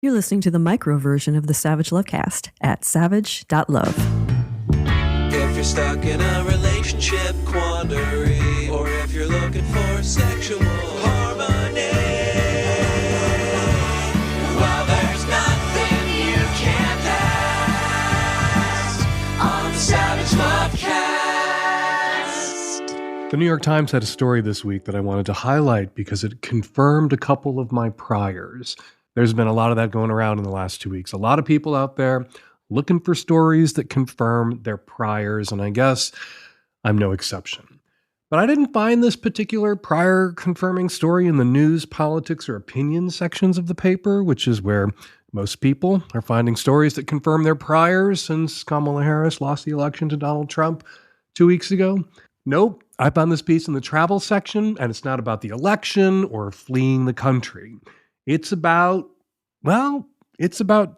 You're listening to the micro version of the Savage Lovecast at savage.love. If you're stuck in a relationship quandary, or if you're looking for sexual harmony, well, there's nothing you can't ask on the Savage Lovecast. The New York Times had a story this week that I wanted to highlight because it confirmed a couple of my priors. There's been a lot of that going around in the last 2 weeks. A lot of people out there looking for stories that confirm their priors, and I guess I'm no exception. But I didn't find this particular prior confirming story in the news, politics, or opinion sections of the paper, which is where most people are finding stories that confirm their priors since Kamala Harris lost the election to Donald Trump 2 weeks ago. Nope, I found this piece in the travel section, and it's not about the election or fleeing the country. It's about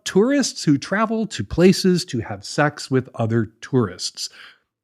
tourists who travel to places to have sex with other tourists.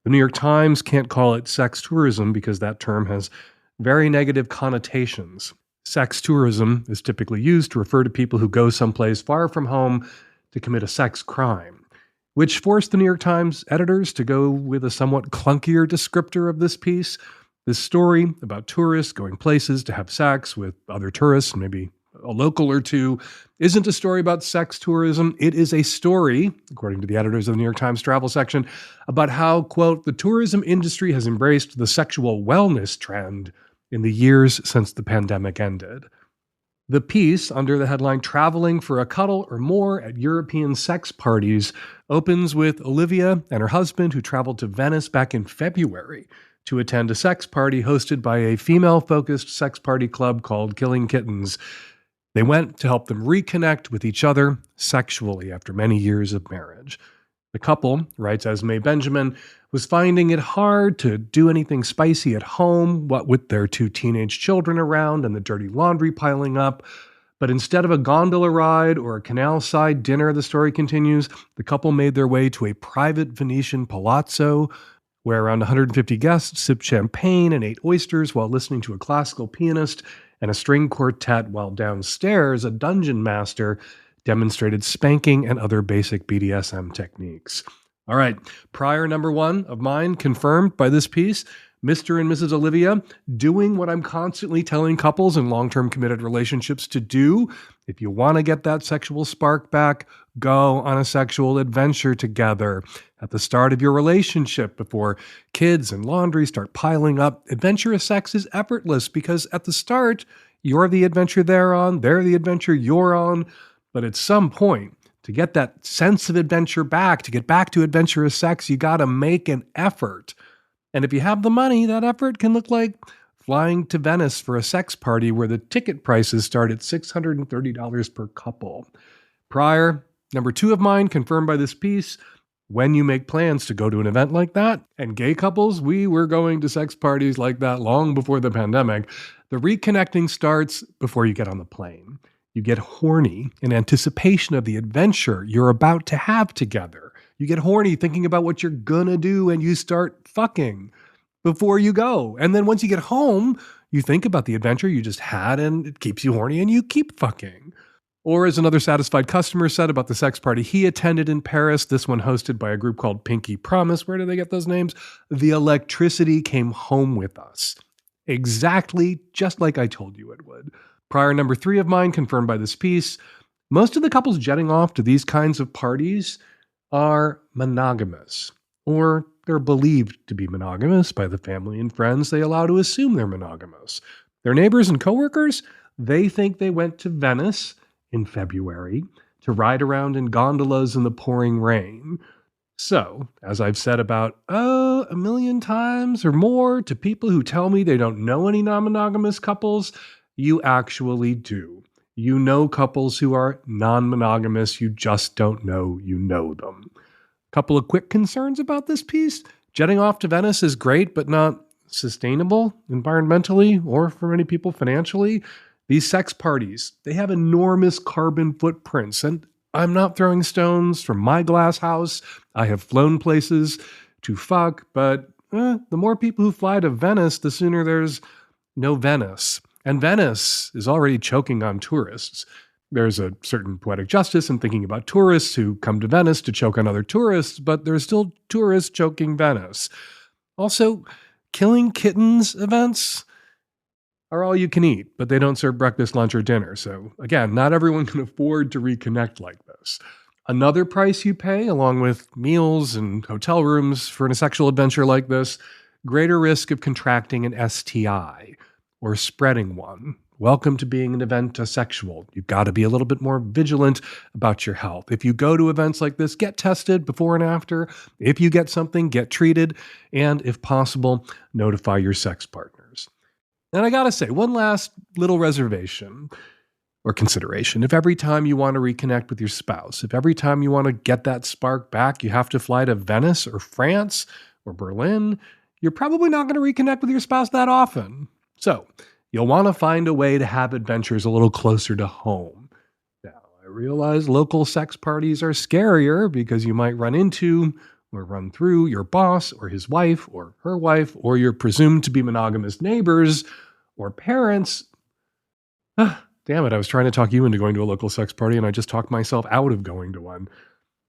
The New York Times can't call it sex tourism because that term has very negative connotations. Sex tourism is typically used to refer to people who go someplace far from home to commit a sex crime, which forced the New York Times editors to go with a somewhat clunkier descriptor of this piece. This story about tourists going places to have sex with other tourists, maybe a local or two, isn't a story about sex tourism. It is a story, according to the editors of the New York Times travel section, about how, quote, the tourism industry has embraced the sexual wellness trend in the years since the pandemic ended. The piece, under the headline Traveling for a Cuddle or More at European Sex Parties, opens with Olivia and her husband who traveled to Venice back in February to attend a sex party hosted by a female-focused sex party club called Killing Kittens. They went to help them reconnect with each other sexually after many years of marriage. The couple, writes Esme Benjamin, was finding it hard to do anything spicy at home, what with their 2 teenage children around and the dirty laundry piling up. But instead of a gondola ride or a canal-side dinner, the story continues, the couple made their way to a private Venetian palazzo where around 150 guests sipped champagne and ate oysters while listening to a classical pianist and a string quartet, while downstairs a dungeon master demonstrated spanking and other basic BDSM techniques. All right, prior number 1 of mine confirmed by this piece, Mr. and Mrs. Olivia doing what I'm constantly telling couples in long-term committed relationships to do. If you want to get that sexual spark back, go on a sexual adventure together. At the start of your relationship, before kids and laundry start piling up, adventurous sex is effortless because at the start, you're the adventure they're on, they're the adventure you're on. But at some point, to get that sense of adventure back, to get back to adventurous sex, you got to make an effort. And if you have the money, that effort can look like flying to Venice for a sex party where the ticket prices start at $630 per couple. Prior, number 2 of mine, confirmed by this piece, when you make plans to go to an event like that, and gay couples, we were going to sex parties like that long before the pandemic, the reconnecting starts before you get on the plane. You get horny in anticipation of the adventure you're about to have together. You get horny thinking about what you're gonna do, and you start fucking before you go. And then once you get home, you think about the adventure you just had, and it keeps you horny, and you keep fucking. Or as another satisfied customer said about the sex party he attended in Paris, this one hosted by a group called Pinky Promise. Where do they get those names? The electricity came home with us. Exactly just like I told you it would. Prior number 3 of mine, confirmed by this piece, most of the couples jetting off to these kinds of parties are monogamous, or they're believed to be monogamous by the family and friends they allow to assume they're monogamous. Their neighbors and coworkers, they think they went to Venice in February to ride around in gondolas in the pouring rain. So, as I've said about, 1,000,000 times or more to people who tell me they don't know any non-monogamous couples, you actually do. You know couples who are non-monogamous, you just don't know you know them. Couple of quick concerns about this piece. Jetting off to Venice is great, but not sustainable environmentally or for many people financially. These sex parties, they have enormous carbon footprints, and I'm not throwing stones from my glass house. I have flown places to fuck, but the more people who fly to Venice, the sooner there's no Venice. And Venice is already choking on tourists. There's a certain poetic justice in thinking about tourists who come to Venice to choke on other tourists, but there's still tourists choking Venice. Also, killing kittens events are all you can eat, but they don't serve breakfast, lunch, or dinner. So again, not everyone can afford to reconnect like this. Another price you pay, along with meals and hotel rooms for a sexual adventure like this, greater risk of contracting an STI or spreading one. Welcome to being an eventasexual. You've got to be a little bit more vigilant about your health. If you go to events like this, get tested before and after. If you get something, get treated. And if possible, notify your sex partners. And I got to say, one last little reservation or consideration. If every time you want to reconnect with your spouse, if every time you want to get that spark back, you have to fly to Venice or France or Berlin, you're probably not going to reconnect with your spouse that often. So you'll want to find a way to have adventures a little closer to home. Now, I realize local sex parties are scarier because you might run into or run through your boss or his wife or her wife or your presumed to be monogamous neighbors or parents. Damn it, I was trying to talk you into going to a local sex party and I just talked myself out of going to one.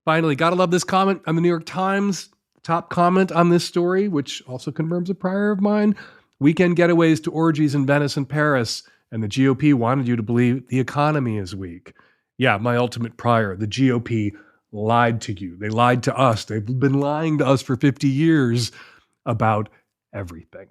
Finally, gotta love this comment on the New York Times. Top comment on this story, which also confirms a prior of mine. Weekend getaways to orgies in Venice and Paris, and the GOP wanted you to believe the economy is weak. Yeah, my ultimate prior, the GOP lied to you. They lied to us. They've been lying to us for 50 years about everything.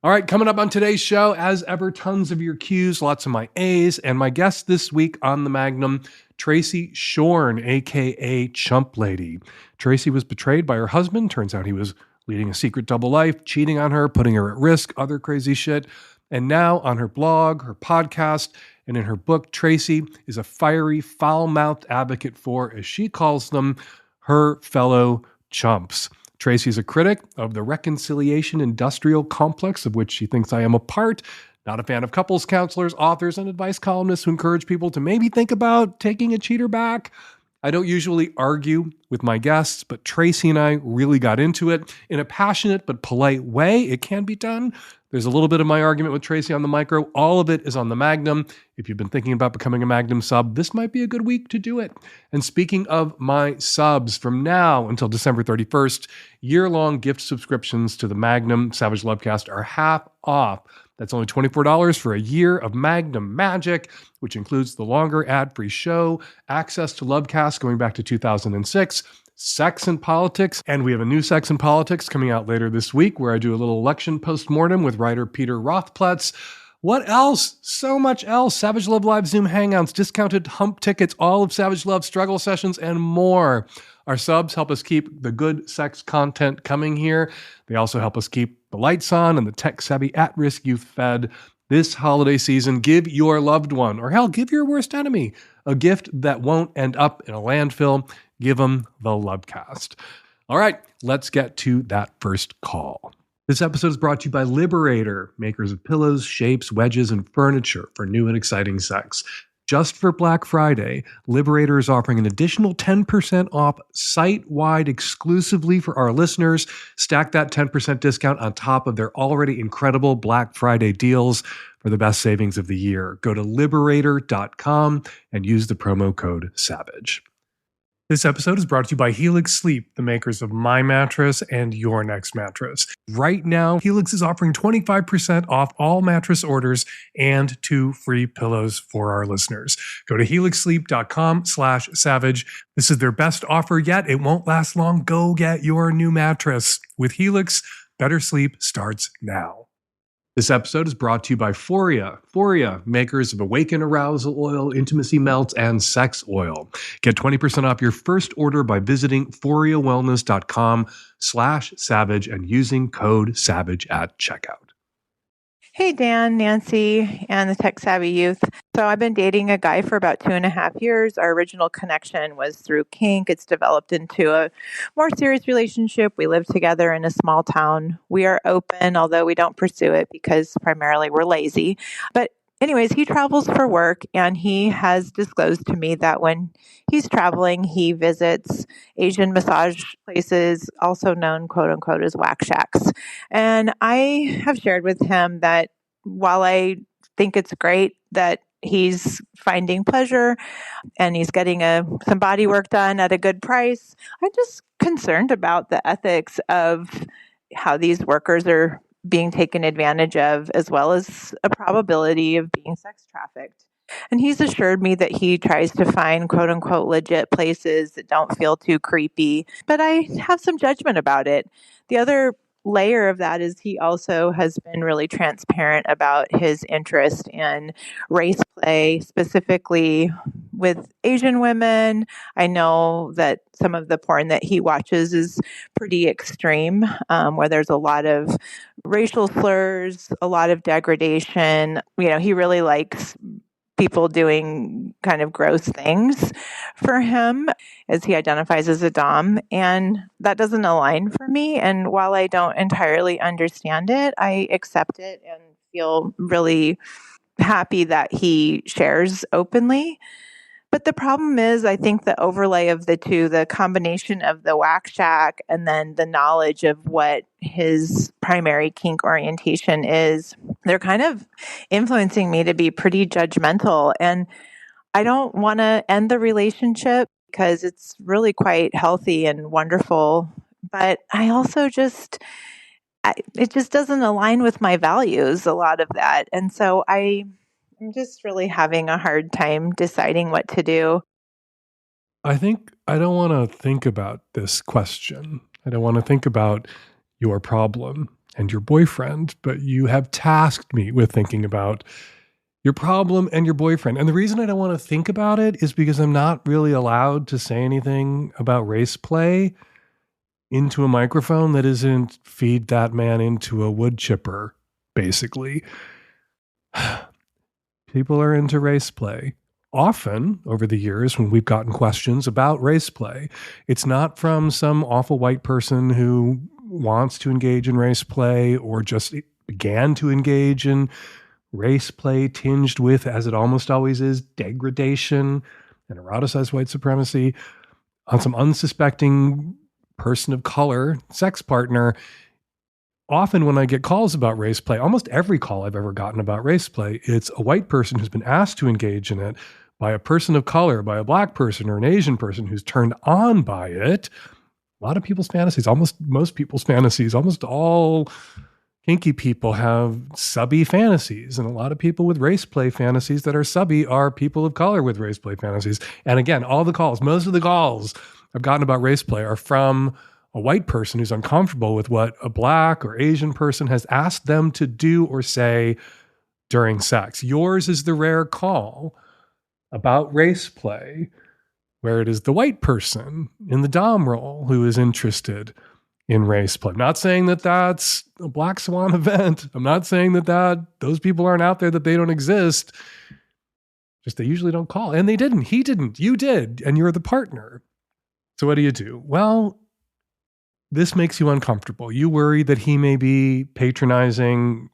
All right, coming up on today's show, as ever, tons of your Qs, lots of my As, and my guest this week on the Magnum, Tracy Schorn, a.k.a. Chump Lady. Tracy was betrayed by her husband. Turns out he was leading a secret double life, cheating on her, putting her at risk, other crazy shit. And now on her blog, her podcast, and in her book, Tracy is a fiery, foul-mouthed advocate for, as she calls them, her fellow chumps. Tracy is a critic of the reconciliation industrial complex of which she thinks I am a part. Not a fan of couples counselors, authors, and advice columnists who encourage people to maybe think about taking a cheater back. I don't usually argue with my guests, but Tracy and I really got into it in a passionate but polite way. It can be done. There's a little bit of my argument with Tracy on the micro. All of it is on the Magnum. If you've been thinking about becoming a Magnum sub, this might be a good week to do it. And speaking of my subs, from now until December 31st, year-long gift subscriptions to the Magnum Savage Lovecast are half off. That's only $24 for a year of Magnum magic, which includes the longer ad-free show, access to Lovecast going back to 2006, Sex and Politics, and we have a new Sex and Politics coming out later this week where I do a little election postmortem with writer Peter Rothplatz. What else? So much else. Savage Love Live Zoom Hangouts, discounted hump tickets, all of Savage Love struggle sessions, and more. Our subs help us keep the good sex content coming here. They also help us keep the lights on and the tech-savvy at-risk youth fed. This holiday season, give your loved one, or hell, give your worst enemy, a gift that won't end up in a landfill. Give them the Lovecast. All right, let's get to that first call. This episode is brought to you by Liberator, makers of pillows, shapes, wedges, and furniture for new and exciting sex. Just for Black Friday, Liberator is offering an additional 10% off site-wide exclusively for our listeners. Stack that 10% discount on top of their already incredible Black Friday deals for the best savings of the year. Go to liberator.com and use the promo code SAVAGE. This episode is brought to you by Helix Sleep, the makers of My Mattress and Your Next Mattress. Right now, Helix is offering 25% off all mattress orders and 2 free pillows for our listeners. Go to helixsleep.com/savage. This is their best offer yet. It won't last long. Go get your new mattress. With Helix, better sleep starts now. This episode is brought to you by Foria. Foria, makers of Awaken Arousal Oil, Intimacy Melts, and Sex Oil. Get 20% off your first order by visiting foriawellness.com/savage and using code SAVAGE at checkout. Hey, Dan, Nancy, and the Tech Savvy Youth. So I've been dating a guy for about 2.5 years. Our original connection was through kink. It's developed into a more serious relationship. We live together in a small town. We are open, although we don't pursue it because primarily we're lazy. But anyways, he travels for work, and he has disclosed to me that when he's traveling, he visits Asian massage places, also known, quote unquote, as wack shacks. And I have shared with him that while I think it's great that he's finding pleasure and he's getting some body work done at a good price. I'm just concerned about the ethics of how these workers are being taken advantage of, as well as a probability of being sex trafficked. And he's assured me that he tries to find quote unquote legit places that don't feel too creepy, but I have some judgment about it. The other layer of that is he also has been really transparent about his interest in race play, specifically with Asian women. I know that some of the porn that he watches is pretty extreme, where there's a lot of racial slurs, a lot of degradation. He really likes people doing kind of gross things for him, as he identifies as a dom, and that doesn't align for me. And while I don't entirely understand it, I accept it and feel really happy that he shares openly. But the problem is, I think the overlay of the two, the combination of the whack shack and then the knowledge of what his primary kink orientation is, they're kind of influencing me to be pretty judgmental. And I don't want to end the relationship because it's really quite healthy and wonderful. But I also it just doesn't align with my values, a lot of that. And so I'm just really having a hard time deciding what to do. I think I don't want to think about this question. I don't want to think about your problem and your boyfriend, but you have tasked me with thinking about your problem and your boyfriend. And the reason I don't want to think about it is because I'm not really allowed to say anything about race play into a microphone that isn't feed that man into a wood chipper, basically. People are into race play. Often, over the years, when we've gotten questions about race play, it's not from some awful white person who wants to engage in race play or just began to engage in race play tinged with, as it almost always is, degradation and eroticized white supremacy on some unsuspecting person of color, sex partner. Often when I get calls about race play, almost every call I've ever gotten about race play, it's a white person who's been asked to engage in it by a person of color, by a black person or an Asian person who's turned on by it. A lot of people's fantasies, almost most people's fantasies, almost all kinky people have subby fantasies. And a lot of people with race play fantasies that are subby are people of color with race play fantasies. And again, all the calls, most of the calls I've gotten about race play are from a white person who's uncomfortable with what a black or Asian person has asked them to do or say during sex. Yours is the rare call about race play where it is the white person in the dom role who is interested in race play. I'm not saying that that's a black swan event. I'm not saying that those people aren't out there, that they don't exist. Just they usually don't call. And they didn't. He didn't. You did. And you're the partner. So what do? Well, this makes you uncomfortable. You worry that he may be patronizing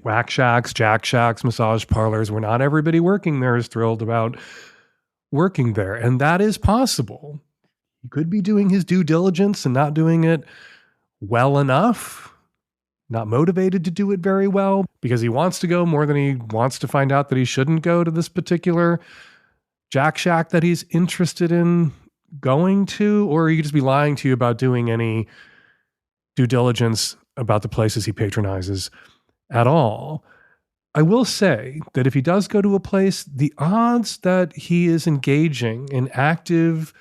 whack shacks, jack shacks, massage parlors, where not everybody working there is thrilled about working there. And that is possible. He could be doing his due diligence and not doing it well enough, not motivated to do it very well, because he wants to go more than he wants to find out that he shouldn't go to this particular jack shack that he's interested in going to, or he could just be lying to you about doing any due diligence about the places he patronizes at all. I will say that if he does go to a place, the odds that he is engaging in active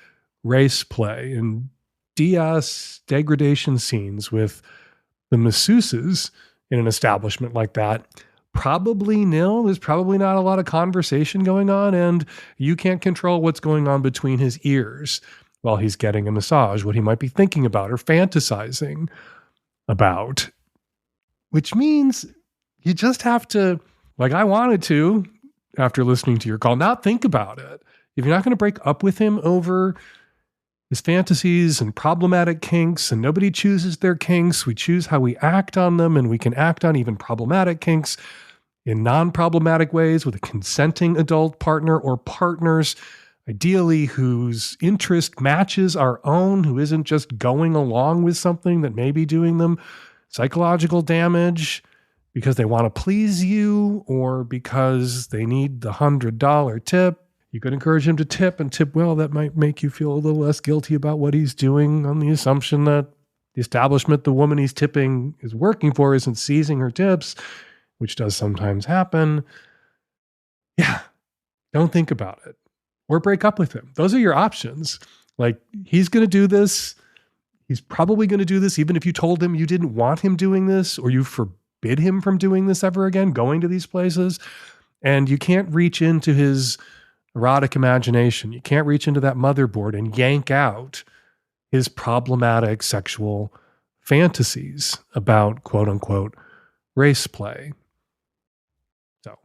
race play and DS degradation scenes with the masseuses in an establishment like that, probably nil. There's probably not a lot of conversation going on, and you can't control what's going on between his ears while he's getting a massage, what he might be thinking about or fantasizing about. Which means you just have to, like I wanted to, after listening to your call, not think about it. If you're not going to break up with him over his fantasies and problematic kinks, and nobody chooses their kinks, we choose how we act on them, and we can act on even problematic kinks in non-problematic ways with a consenting adult partner or partners, ideally whose interest matches our own, who isn't just going along with something that may be doing them psychological damage because they want to please you or because they need the $100 tip. You could encourage him to tip and tip well. That might make you feel a little less guilty about what he's doing on the assumption that the establishment the woman he's tipping is working for isn't seizing her tips, which does sometimes happen. Yeah, don't think about it. Or break up with him. Those are your options. Like, he's going to do this. He's probably going to do this even if you told him you didn't want him doing this or you forbid him from doing this ever again, going to these places. And you can't reach into his erotic imagination. You can't reach into that motherboard and yank out his problematic sexual fantasies about quote unquote race play. So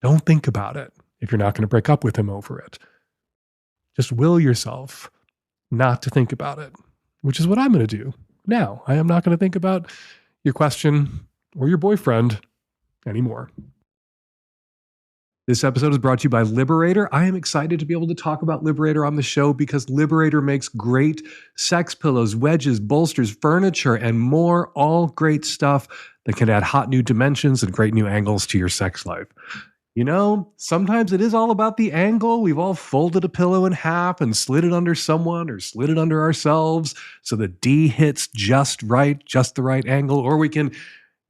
don't think about it if you're not going to break up with him over it. Just will yourself not to think about it, which is what I'm going to do now. I am not going to think about your question or your boyfriend anymore. This episode is brought to you by Liberator. I am excited to be able to talk about Liberator on the show because Liberator makes great sex pillows, wedges, bolsters, furniture, and more, all great stuff that can add hot new dimensions and great new angles to your sex life. You know, sometimes it is all about the angle. We've all folded a pillow in half and slid it under someone or slid it under ourselves so the D hits just right, just the right angle, or we can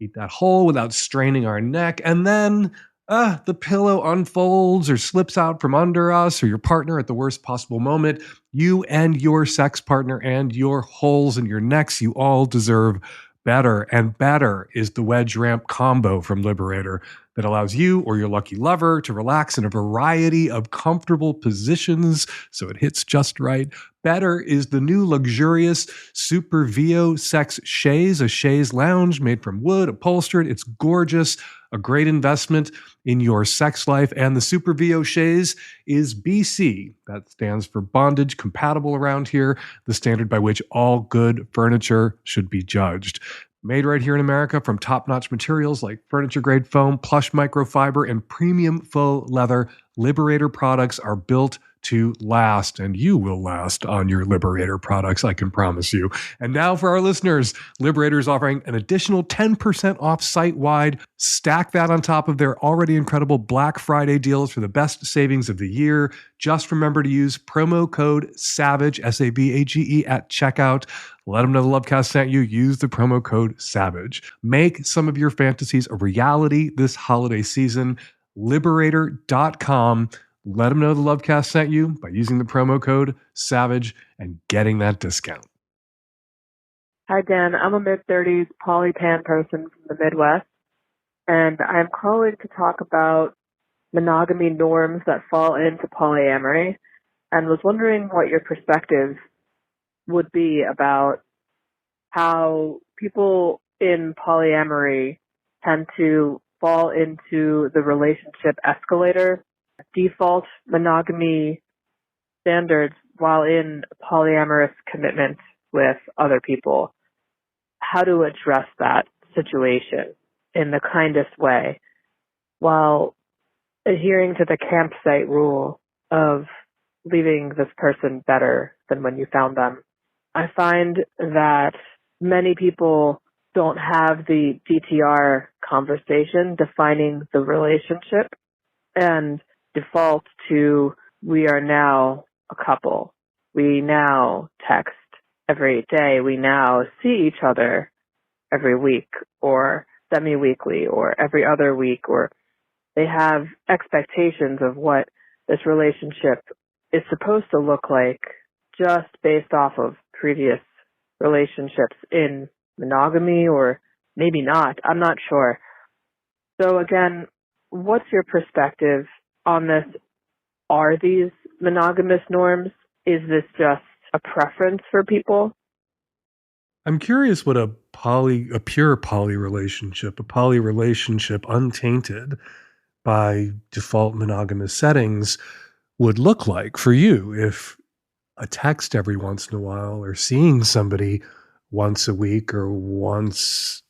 eat that hole without straining our neck. And then the pillow unfolds or slips out from under us or your partner at the worst possible moment. You and your sex partner and your holes in your necks, you all deserve better. And better is the wedge ramp combo from Liberator that allows you or your lucky lover to relax in a variety of comfortable positions so it hits just right. Better is the new luxurious Super VO Sex Chaise, a chaise lounge made from wood, upholstered. It's gorgeous, a great investment in your sex life. And the Super VO Chaise is BC. That stands for bondage compatible around here, the standard by which all good furniture should be judged. Made right here in America from top-notch materials like furniture-grade foam, plush microfiber, and premium faux leather, Liberator products are built to last, and you will last on your Liberator products, I can promise you. And now for our listeners, Liberator is offering an additional 10% off site-wide. Stack that on top of their already incredible Black Friday deals for the best savings of the year. Just remember to use promo code SAVAGE, SAVAGE, at checkout. Let them know the Lovecast sent you. Use the promo code SAVAGE. Make some of your fantasies a reality this holiday season. Liberator.com. Let them know the Lovecast sent you by using the promo code SAVAGE and getting that discount. Hi, Dan. I'm a mid-30s polypan person from the Midwest, and I'm calling to talk about monogamy norms that fall into polyamory, and was wondering what your perspective would be about how people in polyamory tend to fall into the relationship escalator, default monogamy standards while in polyamorous commitment with other people. How to address that situation in the kindest way while adhering to the campsite rule of leaving this person better than when you found them. I find that many people don't have the DTR conversation defining the relationship and default to, we are now a couple. We now text every day. We now see each other every week or semi-weekly or every other week, or they have expectations of what this relationship is supposed to look like just based off of previous relationships in monogamy, or maybe not. I'm not sure. So again, what's your perspective on this? Are these monogamous norms? Is this just a preference for people? I'm curious what a pure poly relationship, a poly relationship untainted by default monogamous settings would look like for you if a text every once in a while or seeing somebody once a week or once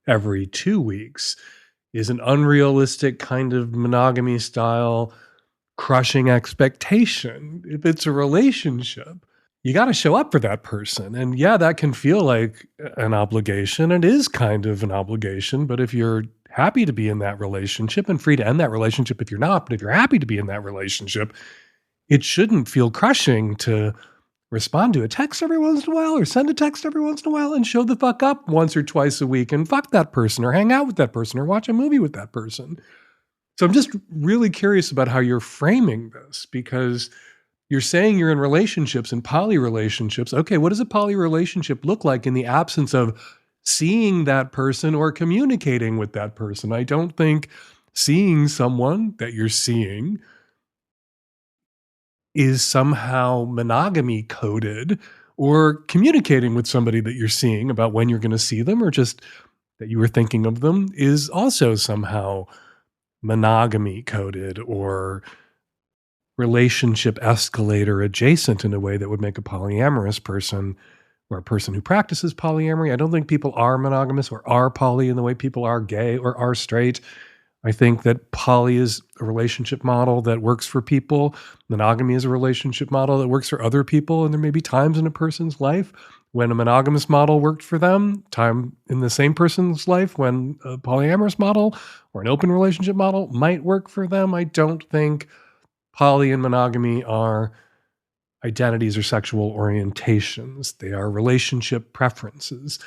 every 2 weeks is an unrealistic kind of monogamy style crushing expectation. If it's a relationship, you got to show up for that person. And yeah, that can feel like an obligation. It is kind of an obligation. But if you're happy to be in that relationship and free to end that relationship if you're not, but if you're happy to be in that relationship, it shouldn't feel crushing to respond to a text every once in a while or send a text every once in a while and show the fuck up once or twice a week and fuck that person or hang out with that person or watch a movie with that person. So I'm just really curious about how you're framing this, because you're saying you're in relationships and poly relationships. Okay, what does a poly relationship look like in the absence of seeing that person or communicating with that person? I don't think seeing someone that you're seeing is somehow monogamy coded, or communicating with somebody that you're seeing about when you're going to see them or just that you were thinking of them is also somehow monogamy coded or relationship escalator adjacent in a way that would make a polyamorous person or a person who practices polyamory. I don't think people are monogamous or are poly in the way people are gay or are straight. I think that poly is a relationship model that works for people. Monogamy is a relationship model that works for other people. And there may be times in a person's life when a monogamous model worked for them, time in the same person's life when a polyamorous model or an open relationship model might work for them. I don't think poly and monogamy are identities or sexual orientations. They are relationship preferences.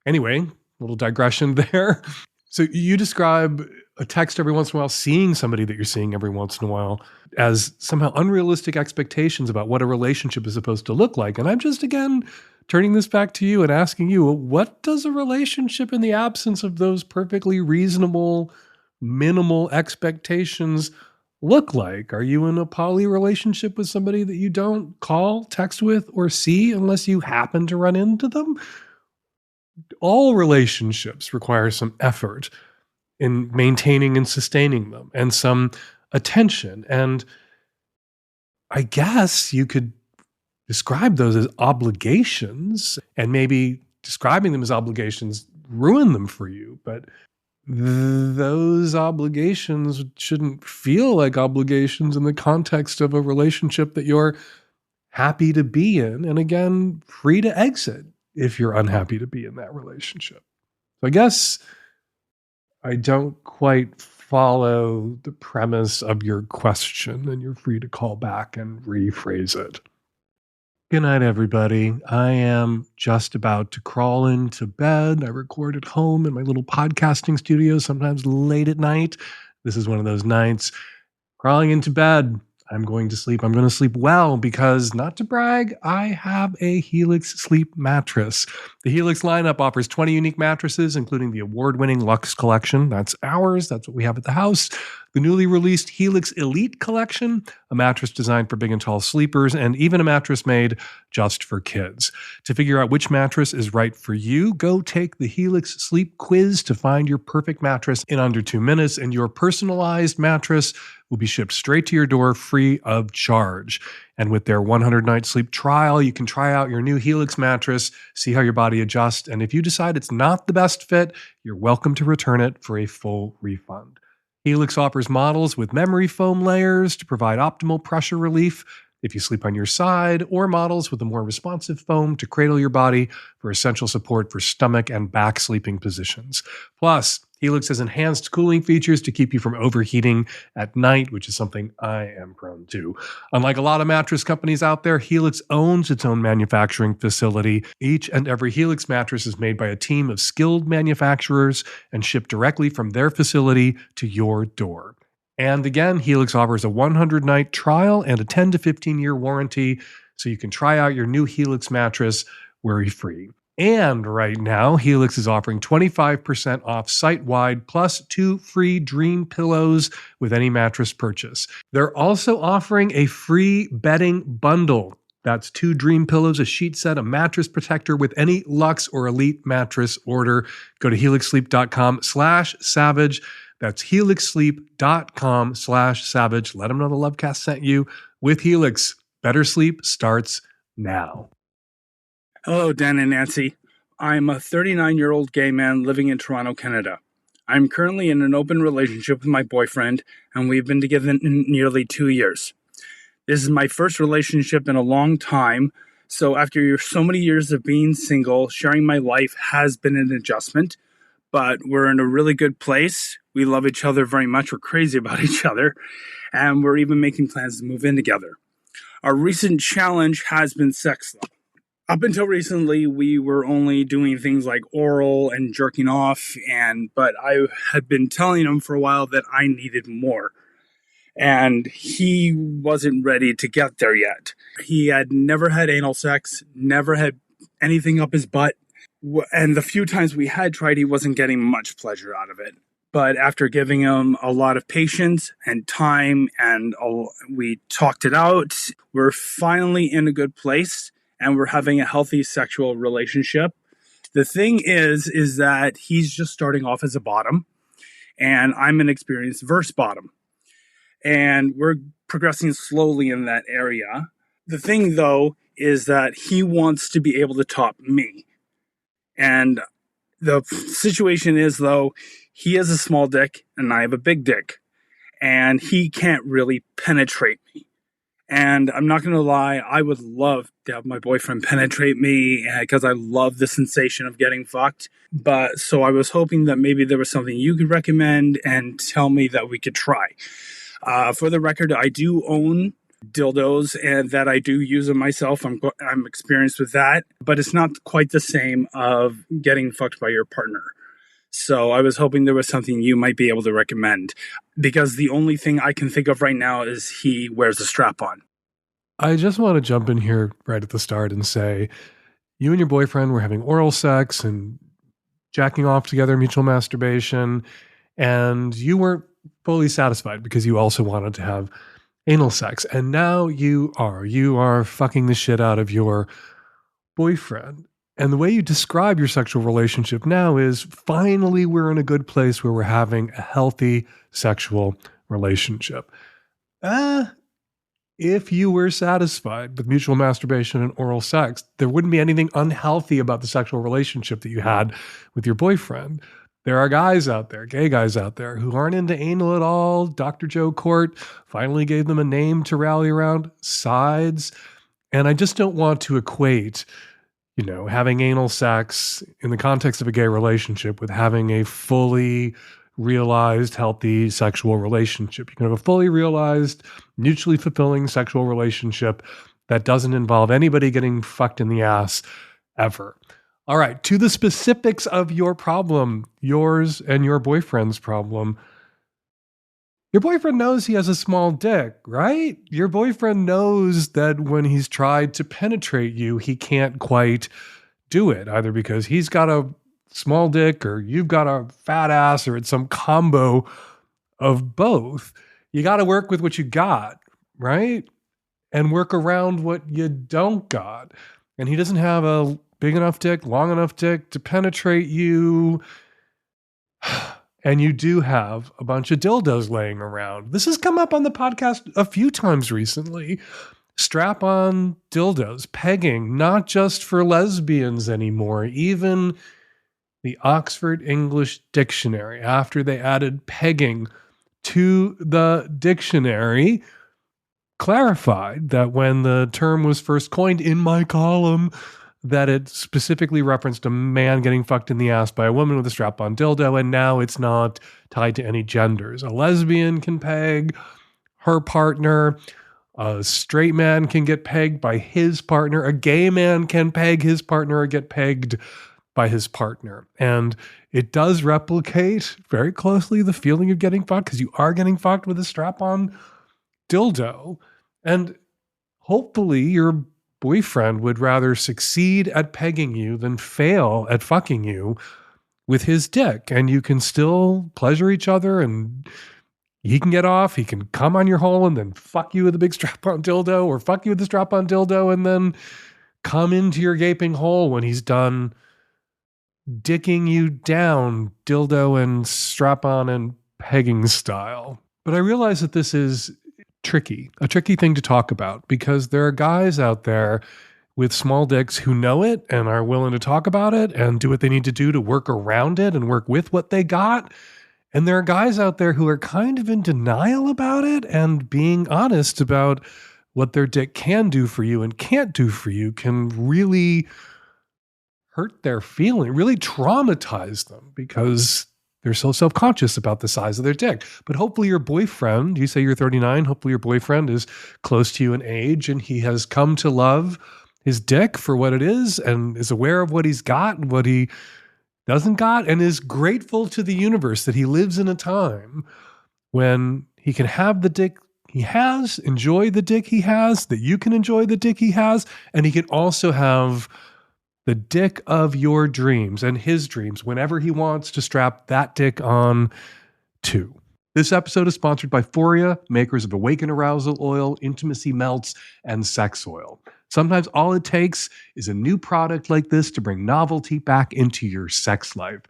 Anyway, little digression there. So you describe a text every once in a while, seeing somebody that you're seeing every once in a while, as somehow unrealistic expectations about what a relationship is supposed to look like. And I'm just, again, turning this back to you and asking you, what does a relationship in the absence of those perfectly reasonable, minimal expectations look like? Are you in a poly relationship with somebody that you don't call, text with, or see unless you happen to run into them? All relationships require some effort in maintaining and sustaining them and some attention. And I guess you could describe those as obligations, and maybe describing them as obligations ruin them for you. But those obligations shouldn't feel like obligations in the context of a relationship that you're happy to be in. And again, free to exit if you're unhappy to be in that relationship. So I guess I don't quite follow the premise of your question, and you're free to call back and rephrase it. Good night, everybody. I am just about to crawl into bed. I record at home in my little podcasting studio, sometimes late at night. This is one of those nights. Crawling into bed. I'm going to sleep. I'm going to sleep well because, not to brag, I have a Helix sleep mattress. The Helix lineup offers 20 unique mattresses, including the award-winning Luxe collection. That's ours. That's what we have at the house. The newly released Helix Elite collection, a mattress designed for big and tall sleepers, and even a mattress made just for kids. To figure out which mattress is right for you, go take the Helix Sleep Quiz to find your perfect mattress in under 2 minutes, and your personalized mattress will be shipped straight to your door free of charge. And with their 100-night sleep trial, you can try out your new Helix mattress, see how your body adjusts, and if you decide it's not the best fit, you're welcome to return it for a full refund. Helix offers models with memory foam layers to provide optimal pressure relief if you sleep on your side, or models with a more responsive foam to cradle your body for essential support for stomach and back sleeping positions. Plus, Helix has enhanced cooling features to keep you from overheating at night, which is something I am prone to. Unlike a lot of mattress companies out there, Helix owns its own manufacturing facility. Each and every Helix mattress is made by a team of skilled manufacturers and shipped directly from their facility to your door. And again, Helix offers a 100-night trial and a 10 to 15-year warranty, so you can try out your new Helix mattress worry-free. And right now, Helix is offering 25% off site-wide plus 2 free Dream pillows with any mattress purchase. They're also offering a free bedding bundle. That's 2 Dream pillows, a sheet set, a mattress protector with any Luxe or Elite mattress order. Go to helixsleep.com/savage. That's helixsleep.com/savage. Let them know the Lovecast sent you. With Helix, better sleep starts now. Hello, Dan and Nancy. I'm a 39-year-old gay man living in Toronto, Canada. I'm currently in an open relationship with my boyfriend, and we've been together nearly 2 years. This is my first relationship in a long time, So after so many years of being single, sharing my life has been an adjustment, but we're in a really good place. We love each other very much. We're crazy about each other, and we're even making plans to move in together. Our recent challenge has been sex, though. Up until recently, we were only doing things like oral and jerking off, but I had been telling him for a while that I needed more. And he wasn't ready to get there yet. He had never had anal sex, never had anything up his butt. And the few times we had tried, he wasn't getting much pleasure out of it. But after giving him a lot of patience and time, and we talked it out, we're finally in a good place, and we're having a healthy sexual relationship. The thing is that he's just starting off as a bottom, and I'm an experienced verse bottom. And we're progressing slowly in that area. The thing, though, is that he wants to be able to top me. And the situation is, though, he has a small dick and I have a big dick. And he can't really penetrate me. And I'm not going to lie, I would love to have my boyfriend penetrate me because I love the sensation of getting fucked. But so I was hoping that maybe there was something you could recommend and tell me that we could try. For the record, I do own dildos and that I do use them myself. I'm experienced with that, but it's not quite the same of getting fucked by your partner. So I was hoping there was something you might be able to recommend, because the only thing I can think of right now is he wears a strap on. I just want to jump in here right at the start and say, you and your boyfriend were having oral sex and jacking off together, mutual masturbation, and you weren't fully satisfied because you also wanted to have anal sex. And now you are fucking the shit out of your boyfriend. And the way you describe your sexual relationship now is finally we're in a good place where we're having a healthy sexual relationship. If you were satisfied with mutual masturbation and oral sex, there wouldn't be anything unhealthy about the sexual relationship that you had with your boyfriend. There are guys out there, gay guys out there, who aren't into anal at all. Dr. Joe Court finally gave them a name to rally around, sides. And I just don't want to equate, having anal sex in the context of a gay relationship with having a fully realized, healthy sexual relationship. You can have a fully realized, mutually fulfilling sexual relationship that doesn't involve anybody getting fucked in the ass ever. All right, to the specifics of your problem, yours and your boyfriend's problem. Your boyfriend knows he has a small dick, right? Your boyfriend knows that when he's tried to penetrate you, he can't quite do it, either because he's got a small dick or you've got a fat ass or it's some combo of both. You got to work with what you got, right? And work around what you don't got. And he doesn't have a big enough dick, long enough dick to penetrate you. And you do have a bunch of dildos laying around. This has come up on the podcast a few times recently. Strap-on dildos, pegging, not just for lesbians anymore. Even the Oxford English Dictionary, after they added pegging to the dictionary, clarified that when the term was first coined in my column, that it specifically referenced a man getting fucked in the ass by a woman with a strap-on dildo, and now it's not tied to any genders. A lesbian can peg her partner. A straight man can get pegged by his partner. A gay man can peg his partner or get pegged by his partner. And it does replicate very closely the feeling of getting fucked, because you are getting fucked with a strap-on dildo. And hopefully your boyfriend would rather succeed at pegging you than fail at fucking you with his dick. And you can still pleasure each other, and he can get off, he can come on your hole and then fuck you with a big strap-on dildo, or fuck you with the strap-on dildo and then come into your gaping hole when he's done dicking you down, dildo and strap-on and pegging style. But I realize that this is a tricky thing to talk about, because there are guys out there with small dicks who know it and are willing to talk about it and do what they need to do to work around it and work with what they got. And there are guys out there who are kind of in denial about it and being honest about what their dick can do for you and can't do for you can really hurt their feeling, really traumatize them because they're so self-conscious about the size of their dick. But hopefully your boyfriend, you say you're 39, hopefully your boyfriend is close to you in age and he has come to love his dick for what it is and is aware of what he's got and what he doesn't got and is grateful to the universe that he lives in a time when he can have the dick he has, enjoy the dick he has, that you can enjoy the dick he has, and he can also have the dick of your dreams and his dreams whenever he wants to strap that dick on too. This episode is sponsored by Foria, makers of Awaken Arousal Oil, Intimacy Melts, and Sex Oil. Sometimes all it takes is a new product like this to bring novelty back into your sex life.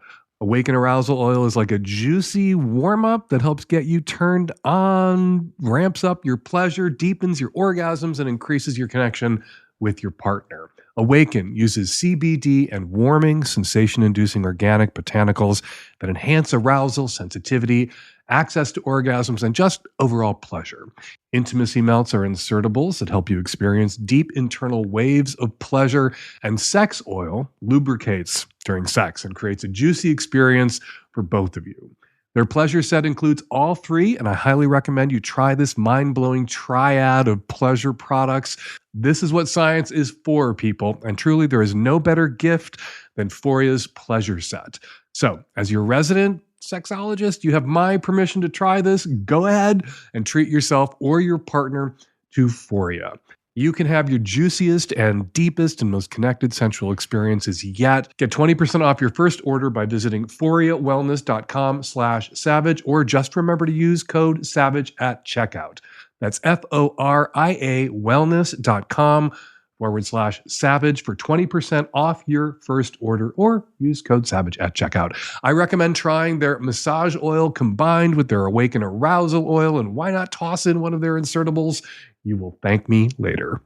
Awaken Arousal Oil is like a juicy warm-up that helps get you turned on, ramps up your pleasure, deepens your orgasms, and increases your connection with your partner. Awaken uses CBD and warming, sensation-inducing organic botanicals that enhance arousal, sensitivity, access to orgasms, and just overall pleasure. Intimacy Melts are insertables that help you experience deep internal waves of pleasure, and Sex Oil lubricates during sex and creates a juicy experience for both of you. Their pleasure set includes all three, and I highly recommend you try this mind-blowing triad of pleasure products. This is what science is for, people, and truly there is no better gift than Foria's pleasure set. So, as your resident sexologist, you have my permission to try this. Go ahead and treat yourself or your partner to Foria. You can have your juiciest and deepest and most connected sensual experiences yet. Get 20% off your first order by visiting foriawellness.com/savage, or just remember to use code SAVAGE at checkout. That's FORIA wellness.com/savage for 20% off your first order, or use code SAVAGE at checkout. I recommend trying their massage oil combined with their Awaken Arousal Oil, and why not toss in one of their insertables? You will thank me later.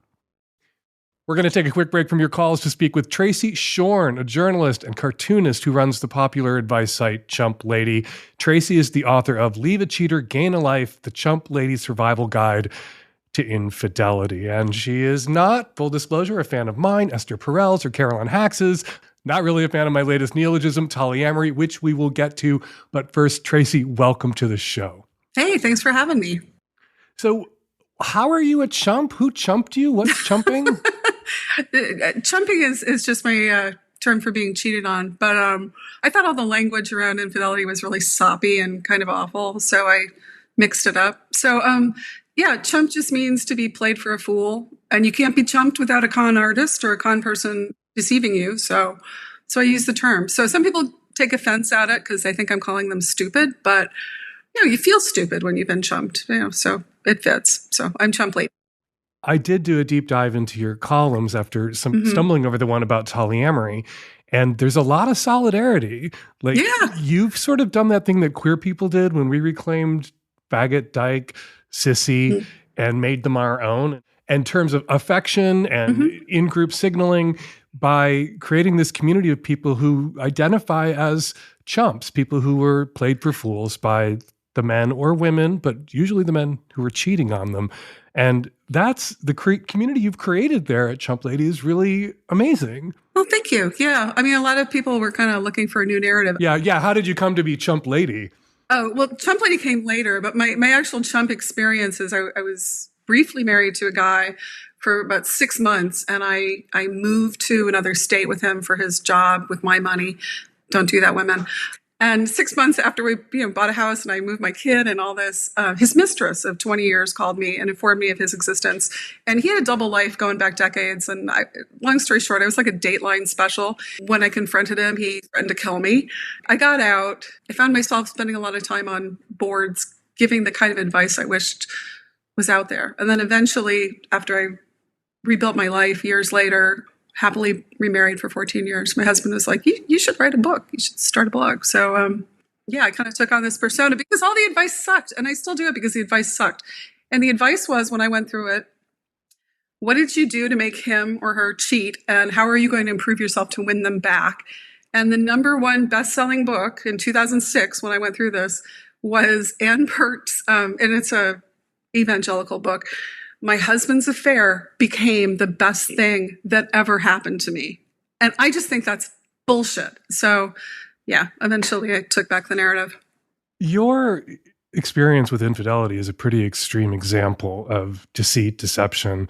We're going to take a quick break from your calls to speak with Tracy Schorn, a journalist and cartoonist who runs the popular advice site Chump Lady. Tracy is the author of Leave a Cheater, Gain a Life, the Chump Lady Survival Guide to Infidelity. And she is not, full disclosure, a fan of mine, Esther Perel's, or Caroline Hax's. Not really a fan of my latest neologism, tolyamory, which we will get to. But first, Tracy, welcome to the show. Hey, thanks for having me. So, how are you a chump? Who chumped you? What's chumping? Chumping is just my term for being cheated on. But I thought all the language around infidelity was really soppy and kind of awful, so I mixed it up. So, yeah, chump just means to be played for a fool. And you can't be chumped without a con artist or a con person deceiving you. So I use the term. So some people take offense at it because they think I'm calling them stupid. But, you feel stupid when you've been chumped, so it fits. So I'm Chump Lady. I did do a deep dive into your columns after stumbling over the one about polyamory, and there's a lot of solidarity. Like, you've sort of done that thing that queer people did when we reclaimed faggot, dyke, sissy, and made them our own in terms of affection and in-group signaling by creating this community of people who identify as chumps, people who were played for fools by the men or women, but usually the men who were cheating on them. And that's the community you've created there at Chump Lady is really amazing. Well, thank you. Yeah. I mean, a lot of people were kind of looking for a new narrative. Yeah. How did you come to be Chump Lady? Oh, well, Chump Lady came later, but my actual chump experience is I was briefly married to a guy for about 6 months, and I moved to another state with him for his job with my money. Don't do that, women. And 6 months after we bought a house and I moved my kid and all this, his mistress of 20 years called me and informed me of his existence. And he had a double life going back decades. And long story short, I was like a Dateline special. When I confronted him, he threatened to kill me. I got out. I found myself spending a lot of time on boards, giving the kind of advice I wished was out there. And then eventually, after I rebuilt my life years later, happily remarried for 14 years. My husband was like, you should write a book. You should start a blog. So, I kind of took on this persona because all the advice sucked. And I still do it because the advice sucked. And the advice was, when I went through it, what did you do to make him or her cheat? And how are you going to improve yourself to win them back? And the number one best-selling book in 2006, when I went through this, was Ann Pert's, and it's a evangelical book, my husband's affair became the best thing that ever happened to me. And I just think that's bullshit. So yeah, eventually I took back the narrative. Your experience with infidelity is a pretty extreme example of deceit, deception.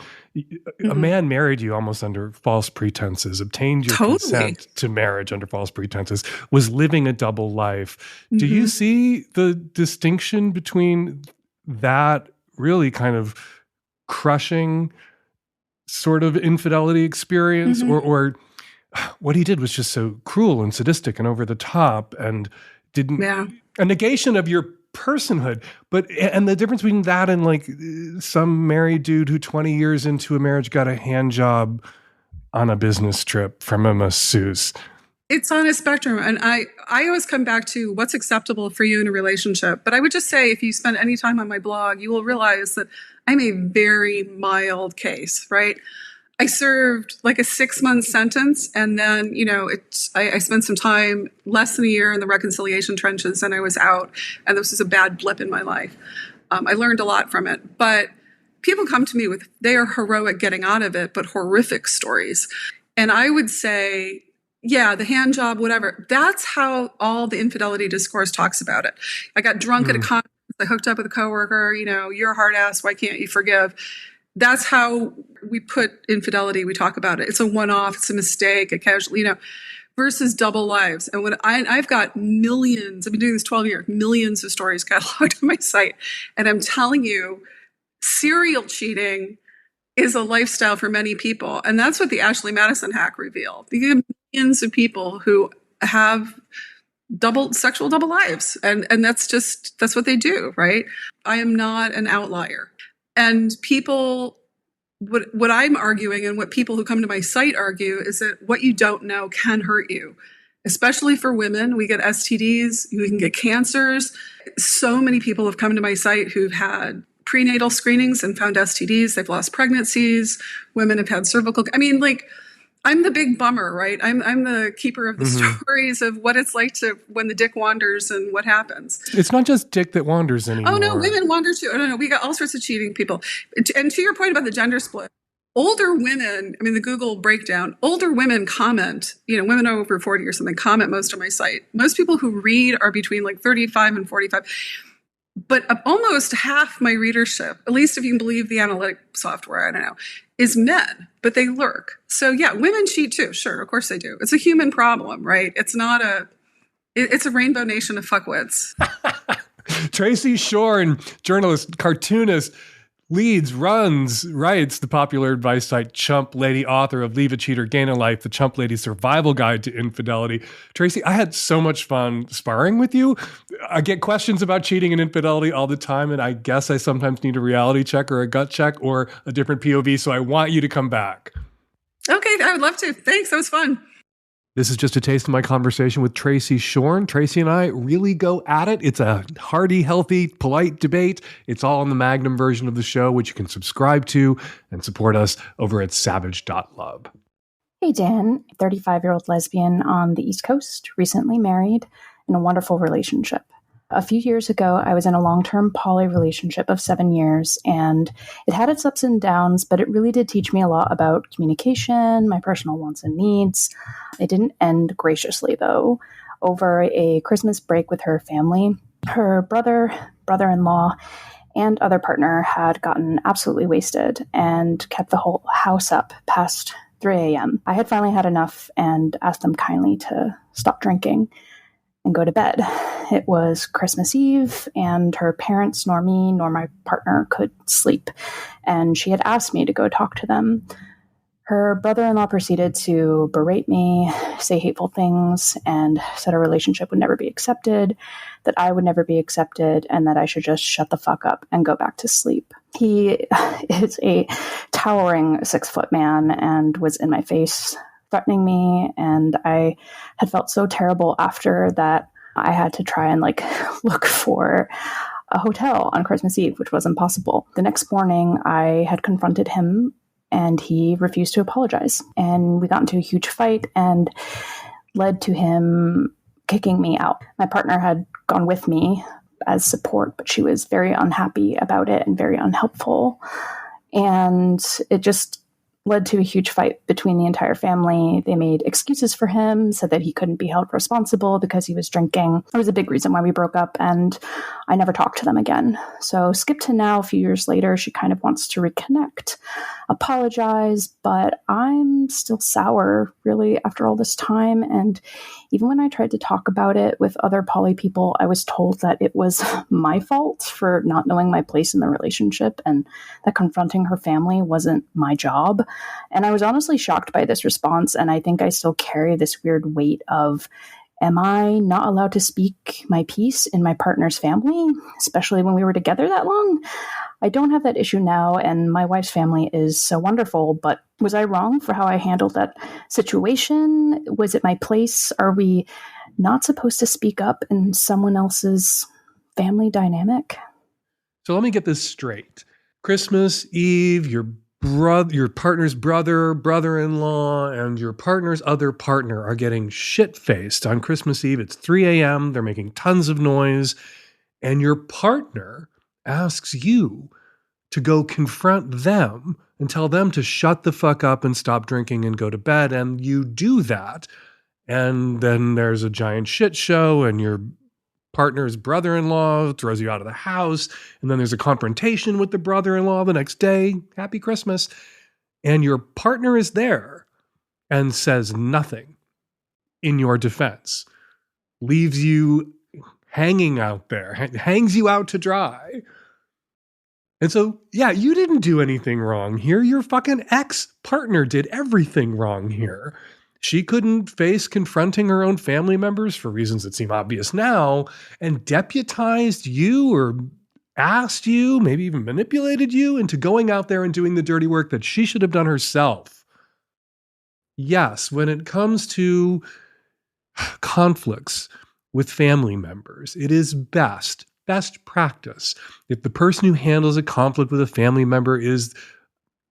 A man married you almost under false pretenses, obtained your consent to marriage under false pretenses, was living a double life. Do you see the distinction between that really kind of crushing sort of infidelity experience or what he did was just so cruel and sadistic and over the top and didn't a negation of your personhood, and the difference between that and like some married dude who 20 years into a marriage got a hand job on a business trip from a masseuse. It's on a spectrum. And I always come back to what's acceptable for you in a relationship. But I would just say, if you spend any time on my blog, you will realize that I'm a very mild case, right? I served like a 6-month sentence, and then, I spent some time, less than a year, in the reconciliation trenches, and I was out. And this was a bad blip in my life. I learned a lot from it. But people come to me with, they are heroic getting out of it, but horrific stories. And I would say, yeah, the hand job, whatever. That's how all the infidelity discourse talks about it. I got drunk at a conference. I hooked up with a coworker. You're a hard ass. Why can't you forgive? That's how we put infidelity. We talk about it. It's a one-off. It's a mistake, a casual, versus double lives. And when I've got millions, I've been doing this 12 years, millions of stories cataloged on my site. And I'm telling you, serial cheating is a lifestyle for many people. And that's what the Ashley Madison hack revealed. You have millions of people who have sexual double lives. And that's what they do, right? I am not an outlier. And people, what I'm arguing and what people who come to my site argue is that what you don't know can hurt you, especially for women. We get STDs, we can get cancers. So many people have come to my site who've had prenatal screenings and found STDs. They've lost pregnancies. Women have had cervical. I'm the big bummer, right? I'm the keeper of the stories of what it's like when the dick wanders and what happens. It's not just dick that wanders anymore. Oh, no, women wander too. No, we got all sorts of cheating people. And to your point about the gender split, older women, the Google breakdown, older women comment, women over 40 or something comment most on my site. Most people who read are between like 35 and 45. But almost half my readership, at least if you can believe the analytic software, I don't know, is men, but they lurk. So yeah, women cheat too. Sure, of course they do. It's a human problem, right? It's a rainbow nation of fuckwits. Tracy Schorn, journalist, cartoonist, leads, writes the popular advice site Chump Lady, author of Leave a Cheater, Gain a Life, the Chump Lady Survival Guide to Infidelity. Tracy, I had so much fun sparring with you. I get questions about cheating and infidelity all the time, and I guess I sometimes need a reality check or a gut check or a different POV, so I want you to come back. Okay, I would love to. Thanks, that was fun. This is just a taste of my conversation with Tracy Schorn. Tracy and I really go at it. It's a hearty, healthy, polite debate. It's all in the Magnum version of the show, which you can subscribe to and support us over at savage.love. Hey, Dan, 35-year-old lesbian on the East Coast, recently married, in a wonderful relationship. A few years ago, I was in a long-term poly relationship of 7 years, and it had its ups and downs, but it really did teach me a lot about communication, my personal wants and needs. It didn't end graciously, though. Over a Christmas break with her family, her brother-in-law, and other partner had gotten absolutely wasted and kept the whole house up past 3 a.m. I had finally had enough and asked them kindly to stop drinking and go to bed. It was Christmas Eve, and her parents, nor me, nor my partner could sleep, and she had asked me to go talk to them. Her brother-in-law proceeded to berate me, say hateful things, and said our relationship would never be accepted, that I would never be accepted, and that I should just shut the fuck up and go back to sleep. He is a towering 6-foot man and was in my face, threatening me, and I had felt so terrible after that I had to try and look for a hotel on Christmas Eve, which was impossible. The next morning, I had confronted him, and he refused to apologize. And we got into a huge fight and led to him kicking me out. My partner had gone with me as support, but she was very unhappy about it and very unhelpful. And it just led to a huge fight between the entire family. They made excuses for him, said that he couldn't be held responsible because he was drinking. It was a big reason why we broke up, and I never talked to them again. So skip to now, a few years later, she kind of wants to reconnect, apologize, but I'm still sour, really, after all this time. And even when I tried to talk about it with other poly people, I was told that it was my fault for not knowing my place in the relationship and that confronting her family wasn't my job. And I was honestly shocked by this response, and I think I still carry this weird weight of, am I not allowed to speak my piece in my partner's family, especially when we were together that long? I don't have that issue now, and my wife's family is so wonderful, but was I wrong for how I handled that situation? Was it my place? Are we not supposed to speak up in someone else's family dynamic? So let me get this straight. Christmas Eve, your partner's brother-in-law, and your partner's other partner are getting shit-faced on Christmas Eve. It's 3 a.m. They're making tons of noise. And your partner asks you to go confront them and tell them to shut the fuck up and stop drinking and go to bed. And you do that. And then there's a giant shit show, and your partner's brother-in-law throws you out of the house, and then there's a confrontation with the brother-in-law the next day. Happy Christmas. And your partner is there and says nothing in your defense, leaves you hanging out there, hangs you out to dry. And so, yeah, you didn't do anything wrong here. Your fucking ex-partner did everything wrong here. She couldn't face confronting her own family members for reasons that seem obvious now, and deputized you or asked you, maybe even manipulated you into going out there and doing the dirty work that she should have done herself. Yes, when it comes to conflicts with family members, it is best practice if the person who handles a conflict with a family member is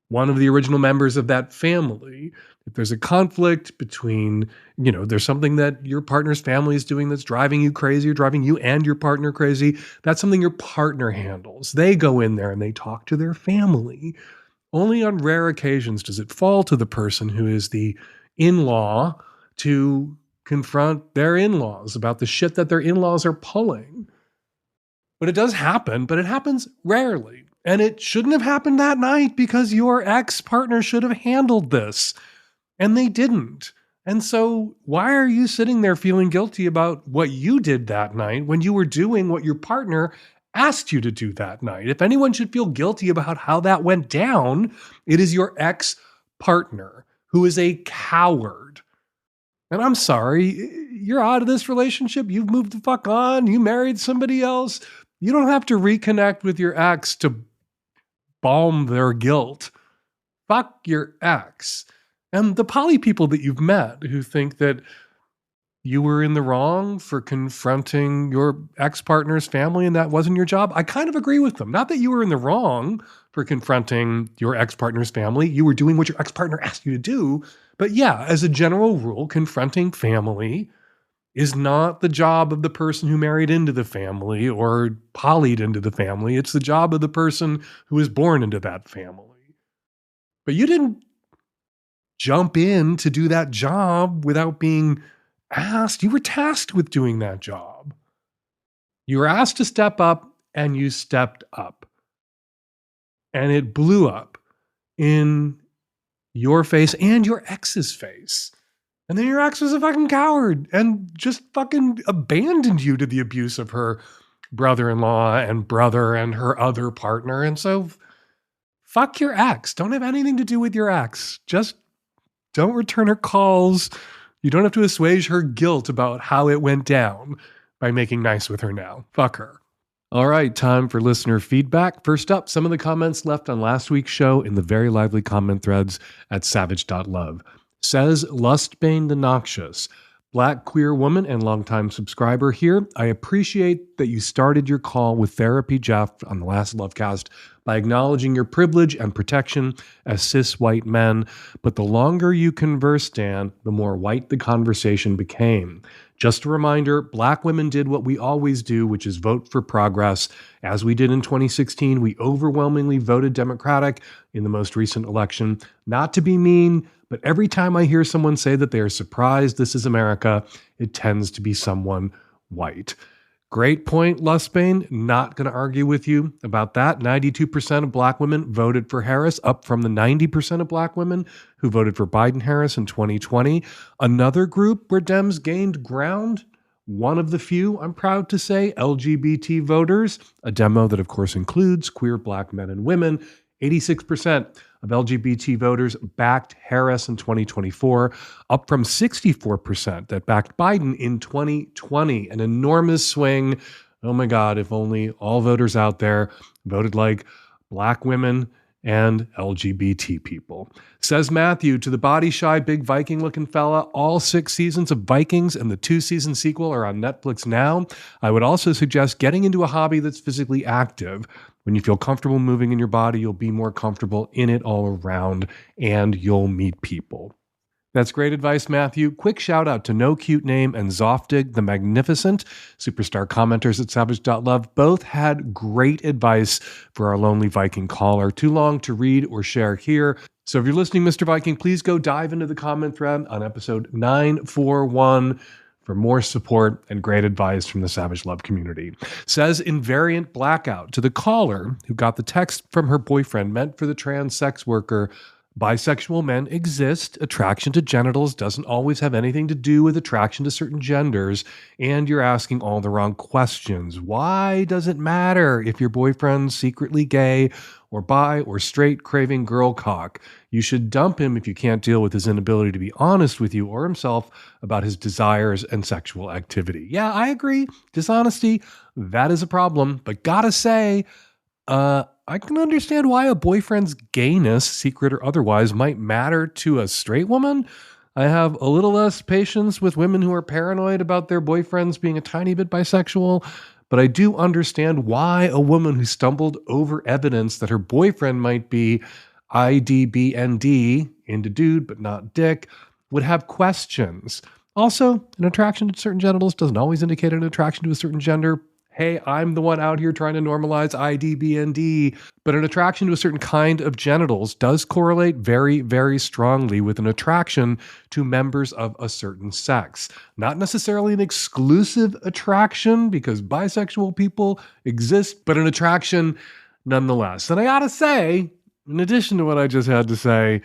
one of the original members of that family. If there's a conflict between, there's something that your partner's family is doing that's driving you crazy or driving you and your partner crazy, that's something your partner handles. They go in there and they talk to their family. Only on rare occasions does it fall to the person who is the in-law to confront their in-laws about the shit that their in-laws are pulling. But it does happen, but it happens rarely. And it shouldn't have happened that night because your ex-partner should have handled this. And they didn't. And so why are you sitting there feeling guilty about what you did that night when you were doing what your partner asked you to do that night? If anyone should feel guilty about how that went down, it is your ex-partner who is a coward. And I'm sorry, you're out of this relationship. You've moved the fuck on. You married somebody else. You don't have to reconnect with your ex to balm their guilt. Fuck your ex. And the poly people that you've met who think that you were in the wrong for confronting your ex-partner's family and that wasn't your job, I kind of agree with them. Not that you were in the wrong for confronting your ex-partner's family. You were doing what your ex-partner asked you to do. But yeah, as a general rule, confronting family is not the job of the person who married into the family or polyed into the family. It's the job of the person who was born into that family. But you didn't jump in to do that job without being asked. You were tasked with doing that job. You were asked to step up, and you stepped up. And it blew up in your face and your ex's face. And then your ex was a fucking coward and just fucking abandoned you to the abuse of her brother-in-law and brother and her other partner. And so fuck your ex. Don't have anything to do with your ex. Just don't return her calls. You don't have to assuage her guilt about how it went down by making nice with her now. Fuck her. All right, time for listener feedback. First up, some of the comments left on last week's show in the very lively comment threads at savage.love. Says Lustbane the Noxious. Black queer woman and longtime subscriber here. I appreciate that you started your call with Therapy Jeff on the last Lovecast by acknowledging your privilege and protection as cis white men, but the longer you conversed, Dan, the more white the conversation became. Just a reminder, Black women did what we always do, which is vote for progress. As we did in 2016, we overwhelmingly voted Democratic in the most recent election. Not to be mean, but every time I hear someone say that they are surprised this is America, it tends to be someone white. Great point, Lusbane. Not going to argue with you about that. 92% of Black women voted for Harris, up from the 90% of Black women who voted for Biden-Harris in 2020. Another group where Dems gained ground, one of the few, I'm proud to say, LGBT voters, a demo that, of course, includes queer Black men and women. 86% of LGBT voters backed Harris in 2024, up from 64% that backed Biden in 2020. An enormous swing. Oh my God, if only all voters out there voted like Black women and LGBT people. Says Matthew, to the body-shy, big Viking-looking fella, all 6 seasons of Vikings and the 2-season sequel are on Netflix now. I would also suggest getting into a hobby that's physically active. When you feel comfortable moving in your body, you'll be more comfortable in it all around, and you'll meet people. That's great advice, Matthew. Quick shout out to No Cute Name and Zoftig the Magnificent, superstar commenters at savage.love. Both had great advice for our lonely Viking caller. Too long to read or share here. So if you're listening, Mr. Viking, please go dive into the comment thread on episode 941 for more support and great advice from the Savage Love community. Says Invariant Blackout to the caller who got the text from her boyfriend meant for the trans sex worker. Bisexual men exist. Attraction to genitals doesn't always have anything to do with attraction to certain genders, and you're asking all the wrong questions. Why does it matter if your boyfriend's secretly gay or bi or straight craving girl cock? You should dump him if you can't deal with his inability to be honest with you or himself about his desires and sexual activity. Yeah, I agree. Dishonesty, that is a problem, but gotta say, I can understand why a boyfriend's gayness, secret or otherwise, might matter to a straight woman. I have a little less patience with women who are paranoid about their boyfriends being a tiny bit bisexual, but I do understand why a woman who stumbled over evidence that her boyfriend might be IDBND, into dude but not dick, would have questions. Also, an attraction to certain genitals doesn't always indicate an attraction to a certain gender. Hey, I'm the one out here trying to normalize IDBND, but an attraction to a certain kind of genitals does correlate very, very strongly with an attraction to members of a certain sex. Not necessarily an exclusive attraction, because bisexual people exist, but an attraction nonetheless. And I gotta say, in addition to what I just had to say,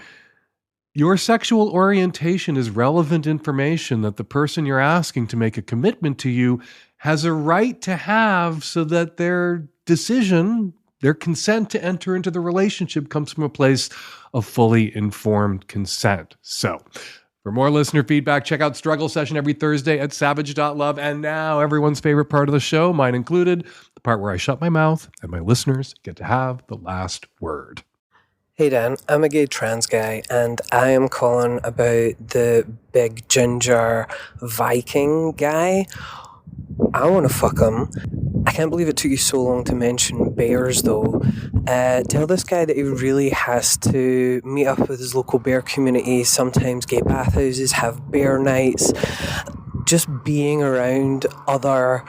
your sexual orientation is relevant information that the person you're asking to make a commitment to you has a right to have, so that their decision, their consent to enter into the relationship comes from a place of fully informed consent. So, for more listener feedback, check out Struggle Session every Thursday at savage.love. And now, everyone's favorite part of the show, mine included, the part where I shut my mouth and my listeners get to have the last word. Hey Dan, I'm a gay trans guy, and I am calling about the big ginger Viking guy. I want to fuck him. I can't believe it took you so long to mention bears, though. Tell this guy that he really has to meet up with his local bear community, sometimes gay bathhouses have bear nights. Just being around other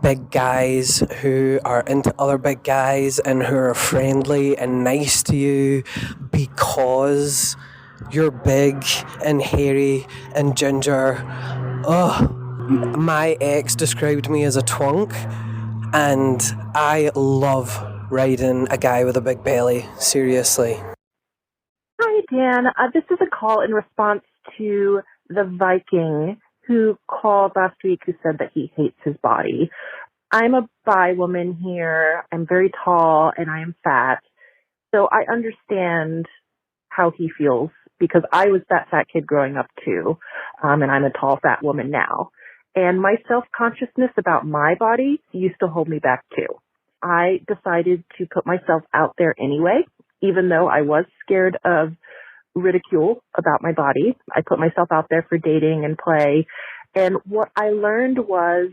big guys who are into other big guys and who are friendly and nice to you because you're big and hairy and ginger. Ugh. My ex described me as a twunk, and I love riding a guy with a big belly. Seriously. Hi, Dan. This is a call in response to the Viking who called last week who said that he hates his body. I'm a bi woman here. I'm very tall and I am fat. So I understand how he feels, because I was that fat kid growing up too. And I'm a tall, fat woman now. And my self-consciousness about my body used to hold me back too. I decided to put myself out there anyway, even though I was scared of ridicule about my body. I put myself out there for dating and play. And what I learned was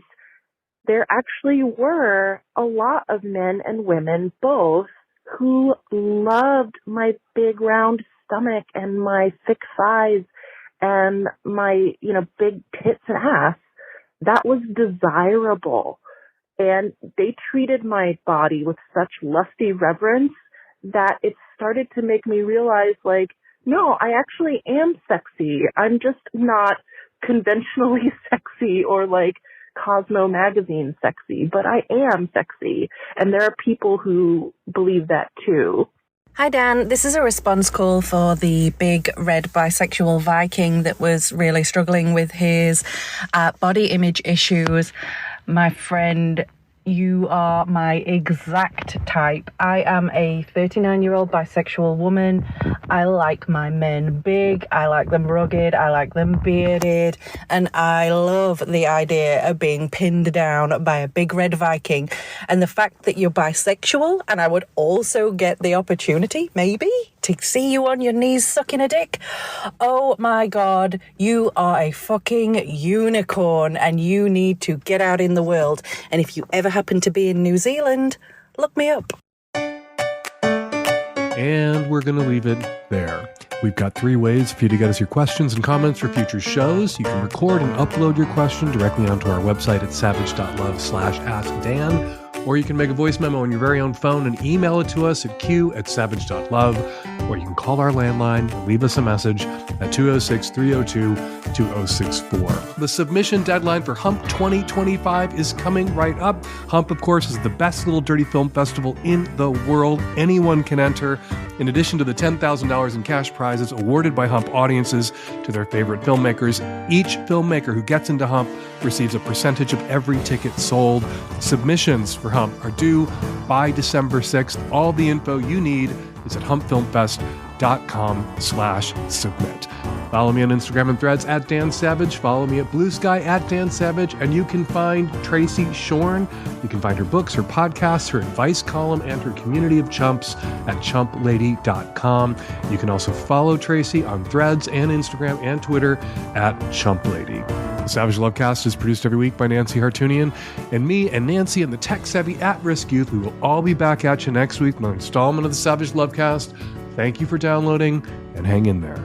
there actually were a lot of men and women both who loved my big round stomach and my thick thighs and my, big tits and ass. that was desirable. And they treated my body with such lusty reverence that it started to make me realize, like, no, I actually am sexy. I'm just not conventionally sexy or like Cosmo magazine sexy, but I am sexy. And there are people who believe that too. Hi Dan, this is a response call for the big red bisexual Viking that was really struggling with his body image issues. My friend, you are my exact type. I am a 39-year-old bisexual woman. I like my men big, I like them rugged, I like them bearded, and I love the idea of being pinned down by a big red Viking. And the fact that you're bisexual, and I would also get the opportunity, maybe, to see you on your knees sucking a dick. Oh my God, you are a fucking unicorn and you need to get out in the world. And if you ever happen to be in New Zealand, look me up. And we're going to leave it there. We've got 3 ways for you to get us your questions and comments for future shows. You can record and upload your question directly onto our website at savage.love/askdan. Or you can make a voice memo on your very own phone and email it to us at q@savage.love. Or you can call our landline and leave us a message at 206-302-2064. The submission deadline for Hump 2025 is coming right up. Hump, of course, is the best little dirty film festival in the world. Anyone can enter. In addition to the $10,000 in cash prizes awarded by Hump audiences to their favorite filmmakers, each filmmaker who gets into Hump receives a percentage of every ticket sold. Submissions for Hump are due by December 6th. All the info you need is at humpfilmfest.com/submit. Follow me on Instagram and Threads at Dan Savage. Follow me at Blue Sky at Dan Savage. And you can find Tracy Schorn. You can find her books, her podcasts, her advice column, and her community of chumps at chumplady.com. You can also follow Tracy on Threads and Instagram and Twitter at Chump Lady. The Savage Lovecast is produced every week by Nancy Hartunian, and me and Nancy and the tech-savvy at-risk youth. We will all be back at you next week with an installment of the Savage Lovecast. Thank you for downloading, and hang in there.